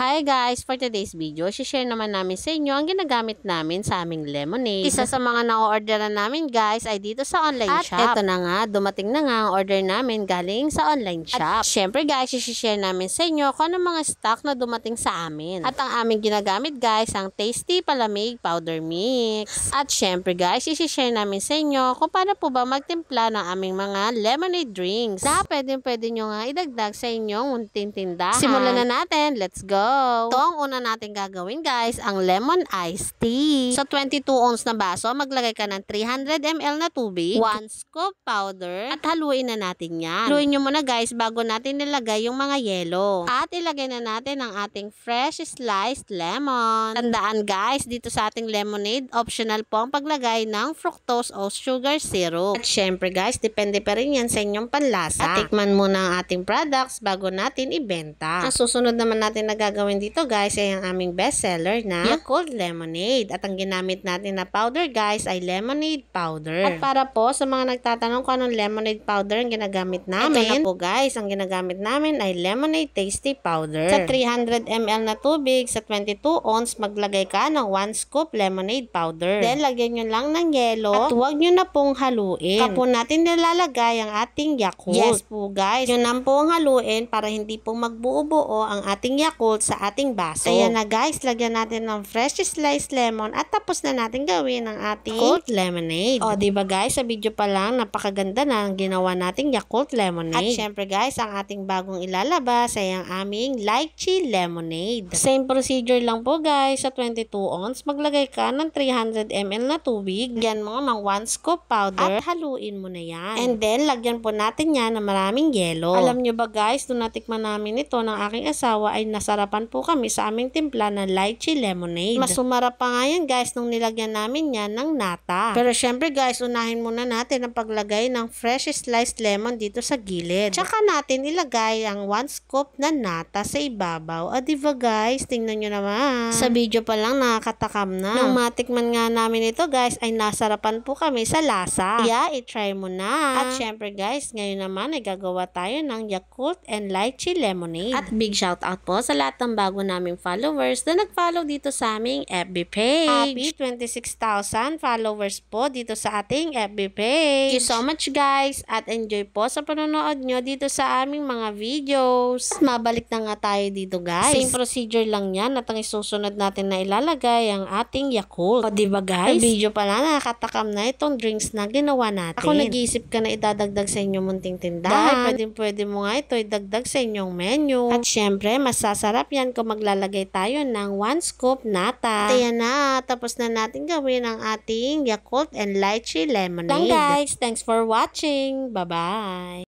Hi guys! For today's video, share naman namin sa inyo ang ginagamit namin sa aming lemonade. Isa sa mga na-orderan namin guys ay dito sa online shop. At eto na nga, dumating na nga ang order namin galing sa online shop. At syempre guys, share namin sa inyo kung ano mga stock na dumating sa amin. At ang aming ginagamit guys, ang Tasty Palamig Powder Mix. At syempre guys, share namin sa inyo kung paano po ba magtimpla ng aming mga lemonade drinks. Na pwede nyo nga idagdag sa inyong munting tindahan. Simulan na natin, let's go! Ito ang una natin gagawin guys, ang lemon iced tea. Sa 22 ounce na baso, maglagay ka ng 300 ml na tubig, 1 scoop powder, at haluin na natin yan. Haluin nyo muna guys bago natin nilagay yung mga yelo. At ilagay na natin ang ating fresh sliced lemon. Tandaan guys, dito sa ating lemonade, optional po ang paglagay ng fructose o sugar syrup. At syempre guys, depende pa rin yan sa inyong panlasa. At tikman muna ang ating products bago natin ibenta. Ang susunod naman natin na gagawin dito guys ay ang aming bestseller na Yakult Lemonade. At ang ginamit natin na powder guys ay lemonade powder. At para po sa mga nagtatanong kung anong lemonade powder ang ginagamit namin, ito na po guys, ang ginagamit namin ay lemonade tasty powder. Sa 300 ml na tubig, sa 22 ounce, maglagay ka ng 1 scoop lemonade powder. Then lagyan nyo lang ng yelo at huwag nyo na pong haluin. Kapo natin nilalagay ang ating Yakult. Yes po guys, yun lang po ang haluin para hindi po magbuo-buo ang ating Yakult sa ating baso. Ayan na guys, lagyan natin ng fresh sliced lemon at tapos na natin gawin ang ating Yakult Lemonade. O diba guys, sa video pa lang, napakaganda na ang ginawa nating Yakult Lemonade. At syempre guys, ang ating bagong ilalabas ay ang aming lychee lemonade. Same procedure lang po guys, sa 22 ounce, maglagay ka ng 300 ml na tubig, lagyan mo ng 1 scoop powder at haluin mo na yan. And then, lagyan po natin yan ng maraming yelo. Alam nyo ba guys, nung natikman namin ito ng aking asawa ay nasarapan po kami sa aming timpla ng lychee lemonade. Mas sumarap pa nga yan guys nung nilagyan namin yan ng nata. Pero syempre guys, unahin muna natin ang paglagay ng fresh sliced lemon dito sa gilid. Tsaka natin ilagay ang 1 scoop na nata sa ibabaw. O diba guys, tingnan nyo naman. Sa video pa lang nakakatakam na. Nung matikman nga namin ito guys, ay nasarapan po kami sa lasa. Kaya i-try mo na. At syempre guys, ngayon naman ay gagawa tayo ng Yakult and lychee lemonade. At big shout out po sa lahat ng bago naming followers na nag-follow dito sa aming FB page. Happy 26,000 followers po dito sa ating FB page. Thank you so much guys at enjoy po sa panonood nyo dito sa aming mga videos. Mabalik na nga tayo dito guys. Same procedure lang yan at ang isusunod natin na ilalagay ang ating Yakult. O diba guys? Sa video pala nakakatakam na itong drinks na ginawa natin. Ako nag-iisip ka na idadagdag sa inyong munting tindahan. Dahil pwede mo nga ito idagdag sa inyong menu. At syempre, masasarap yan kung maglalagay tayo ng 1 scoop nata. At ayan na, tapos na natin gawin ang ating Yakult and lychee lemonade. Lang guys, thanks for watching. Bye-bye!